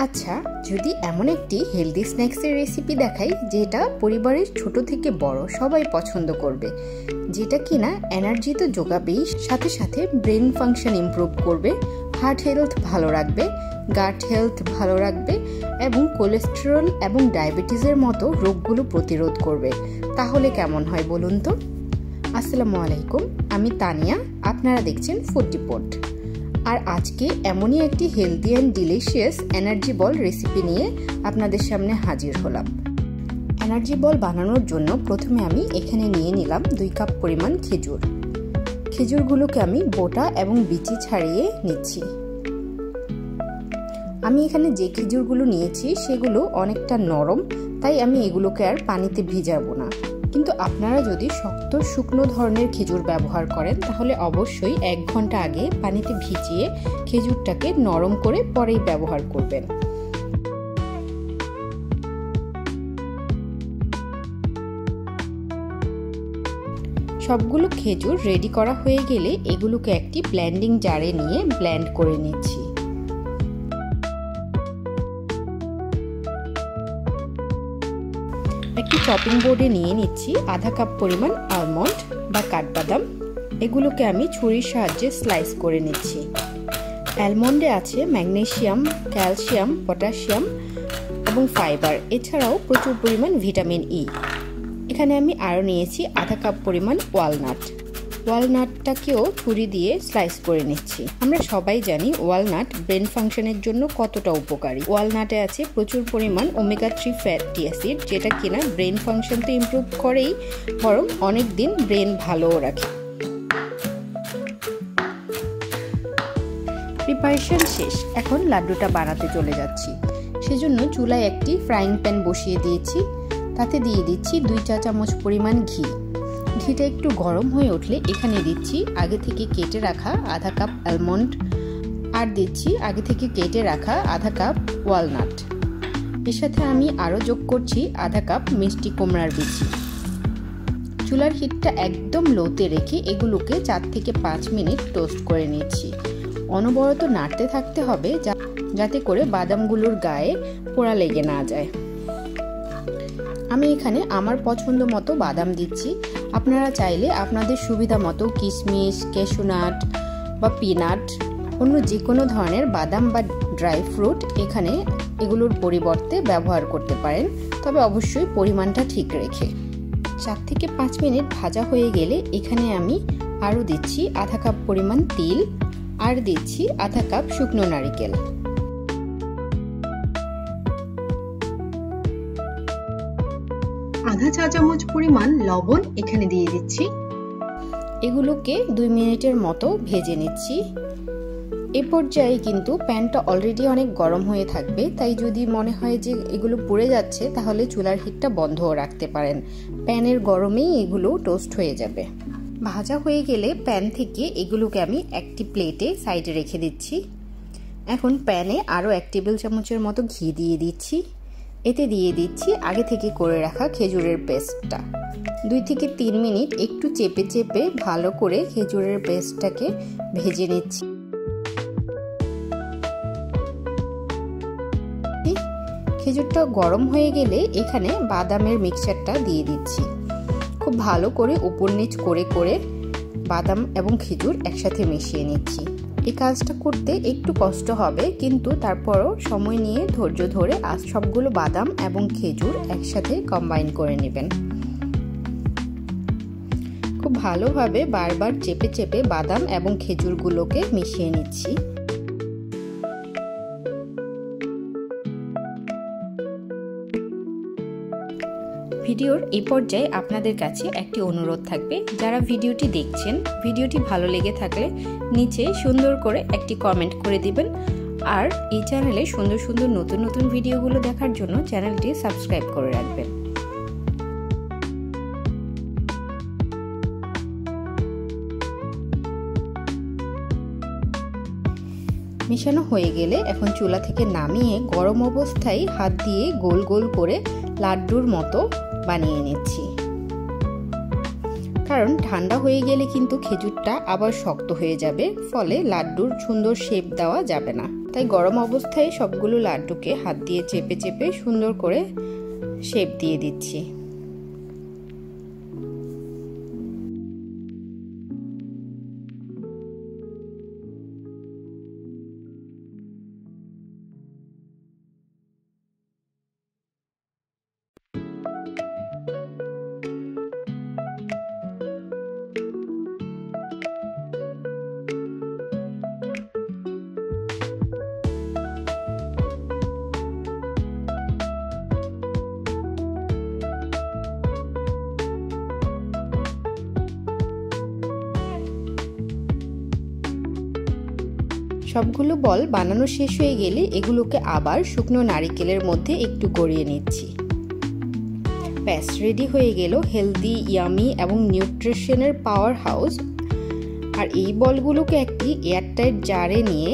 আচ্ছা, যদি এমন একটি হেলদি স্ন্যাক্সের রেসিপি দেখাই যেটা পরিবারের ছোট থেকে বড় সবাই পছন্দ করবে, যেটা কিনা এনার্জি তো যোগাবেই, সাথে সাথে ব্রেন ফাংশন ইমপ্রুভ করবে, হার্ট হেলথ ভালো রাখবে, গাট হেলথ ভালো রাখবে এবং কোলেস্টেরল এবং ডায়াবেটিসের মতো রোগগুলো প্রতিরোধ করবে, তাহলে কেমন হয় বলুন তো? আসসালামু আলাইকুম, আমি তানিয়া, আপনারা দেখছেন ফুড রিপোর্ট। আর আজকে এমনই একটি healthy and delicious energy ball recipe নিয়ে আপনাদের সামনে হাজির হলাম। এনার্জি বল বানানোর জন্য প্রথমে আমি এখানে নিয়ে নিলাম 2 কাপ পরিমাণ খেজুর। খেজুরগুলোকে আমি বোটা এবং বিচি ছাড়িয়ে নিচ্ছি। আমি এখানে যে খেজুরগুলো নিয়েছি সেগুলো অনেকটা নরম, তাই আমি এগুলোকে আর পানিতে ভিজাবো না। কিন্তু আপনারা যদি শক্ত শুকনো ধরনের খেজুর ব্যবহার করেন তাহলে অবশ্যই 1 ঘন্টা আগে পানিতে ভিজিয়ে খেজুরটাকে নরম করে পরেই ব্যবহার করবেন। সবগুলো খেজুর রেডি করা হয়ে গেলে এগুলোকে একটি ব্লেন্ডিং জারে নিয়ে ব্লেন্ড করে নিচ্ছি। একটি চপিং বোর্ডে নিয়ে নিচ্ছি আধা কাপ পরিমাণ আলমন্ড বা কাঠবাদাম। এগুলোকে আমি ছুরির সাহায্যে স্লাইস করে নিচ্ছি। আলমন্ডে আছে ম্যাগনেসিয়াম, ক্যালসিয়াম, পটাশিয়াম এবং ফাইবার, এছাড়াও প্রচুর পরিমাণ ভিটামিন ই। এখানে আমি আরও নিয়েছি আধা কাপ পরিমাণ ওয়ালনাট। ওয়ালনাটটাকেও ছুরি দিয়ে স্লাইস করে নিচ্ছি। আমরা সবাই জানি ওয়ালনাট ব্রেন ফাংশনের জন্য কতটা উপকারী। ওয়ালনাটে আছে প্রচুর পরিমাণ ওমেগা 3 ফ্যাটি অ্যাসিড, যেটা কিনা ব্রেন ফাংশন তো ইমপ্রুভ করেই, বরং অনেক দিন ব্রেন ভালোও রাখে। প্রিপারেশন শেষ, এখন লাড্ডুটা বানাতে চলে যাচ্ছি। সেজন্য চুলায় একটি ফ্রাইং প্যান বসিয়ে দিয়েছি। তাতে দিয়ে দিচ্ছি 2 চা চামচ পরিমাণ ঘি। ঘিটা একটু গরম হয়ে উঠলে এখানে দিচ্ছি আগে থেকে কেটে রাখা আধা কাপ আলমন্ড, আর দিচ্ছি আগে থেকে কেটে রাখা আধা কাপ ওয়ালনাট। এর সাথে আমি আরও যোগ করছি আধা কাপ মিষ্টি কুমড়ার বিচি। চুলার হিটটা একদম লোতে রেখে এগুলোকে 4 থেকে 5 মিনিট টোস্ট করে নিচ্ছি। অনবরত নাড়তে থাকতে হবে যাতে করে বাদামগুলোর গায়ে পোড়া লেগে না যায়। আমি এখানে আমার পছন্দ মতো বাদাম দিচ্ছি। আপনারা চাইলে আপনাদের সুবিধা মতো কিশমিশ, ক্যাশনাট বা পিনাট, অন্য যে কোনো ধরনের বাদাম বা ড্রাই ফ্রুট এখানে এগুলোর পরিবর্তে ব্যবহার করতে পারেন, তবে অবশ্যই পরিমাণটা ঠিক রেখে। 4 থেকে 5 মিনিট ভাজা হয়ে গেলে এখানে আমি আরও দিচ্ছি আধা কাপ পরিমাণ তিল, আর দিচ্ছি আধা কাপ শুকনো নারিকেল। আধা চা চামচ পরিমাণ লবণ এখানে দিয়ে দিচ্ছি। এগুলোকে 2 মিনিটের মতো ভেজে নিচ্ছি। এ পর্যায়ে কিন্তু প্যানটা অলরেডি অনেক গরম হয়ে থাকবে, তাই যদি মনে হয় যে এগুলো পুড়ে যাচ্ছে তাহলে চুলার হিটটা বন্ধও রাখতে পারেন। প্যানের গরমেই এগুলো টোস্ট হয়ে যাবে। ভাজা হয়ে গেলে প্যান থেকে এগুলোকে আমি একটি প্লেটে সাইডে রেখে দিচ্ছি। এখন প্যানে আরও 1 টেবিল চামচের মতো ঘি দিয়ে দিচ্ছি। এতে দিয়ে দিচ্ছি আগে থেকে করে রাখা খেজুরের পেস্টটা। 2 থেকে 3 মিনিট একটু চেপে চেপে ভালো করে খেজুরের পেস্টটাকে ভেজে নিচ্ছি। খেজুরটা গরম হয়ে গেলে এখানে বাদামের মিক্সচারটা দিয়ে দিচ্ছি। খুব ভালো করে উপর নিচ করে করে বাদাম এবং খেজুর একসাথে মিশিয়ে নিচ্ছি। এই কাজটা করতে একটু কষ্ট হবে, কিন্তু তারপরও সময় নিয়ে ধৈর্য ধরে সবগুলো বাদাম এবং খেজুর একসাথে কম্বাইন করে নেবেন। খুব ভালোভাবে বারবার চেপে চেপে বাদাম এবং খেজুরগুলোকে মিশিয়ে নিচ্ছি। ভিডিওর এই পর্যায়ে আপনাদের কাছে একটি অনুরোধ থাকবে, যারা ভিডিওটি দেখছেন, ভিডিওটি ভালো লেগে থাকলে নিচে সুন্দর করে একটি কমেন্ট করে দিবেন। আর এই চ্যানেলে সুন্দর সুন্দর নতুন নতুন ভিডিওগুলো দেখার জন্য চ্যানেলটি সাবস্ক্রাইব করে রাখবেন। মেশানো হয়ে গেলে এখন চুলা থেকে নামিয়ে গরম অবস্থায় হাত দিয়ে গোল গোল করে লাড্ডুর মতো বানিয়ে নিচ্ছি। কারণ ঠান্ডা হয়ে গেলে কিন্তু খেজুরটা আবার শক্ত হয়ে যাবে, ফলে লাড্ডুর সুন্দর শেপ দেওয়া যাবে না। তাই গরম অবস্থায় সবগুলো লাড্ডুকে হাত দিয়ে চেপে চেপে সুন্দর করে শেপ দিয়ে দিচ্ছি। সবগুলো বল বানানো শেষ হয়ে গেলে এগুলোকে আবার শুকনো নারকেলের মধ্যে একটু গড়িয়ে নিচ্ছি। ব্যাস রেডি হয়ে গেল হেলদি, ইয়ামি এবং নিউট্রিশনের পাওয়ার হাউস। আর এই বলগুলোকে একটি এয়ারটাইট জারে নিয়ে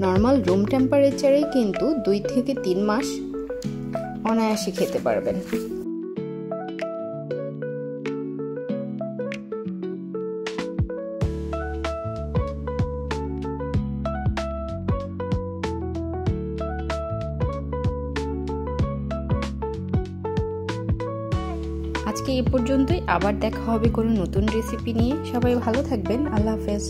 নর্মাল রুম টেম্পারেচারে কিন্তু 2 থেকে 3 মাস অনায়াসে খেতে পারবেন। আজকে এ পর্যন্তই, আবার দেখা হবে কোনো নতুন রেসিপি নিয়ে। সবাই ভালো থাকবেন। আল্লাহ হাফেজ।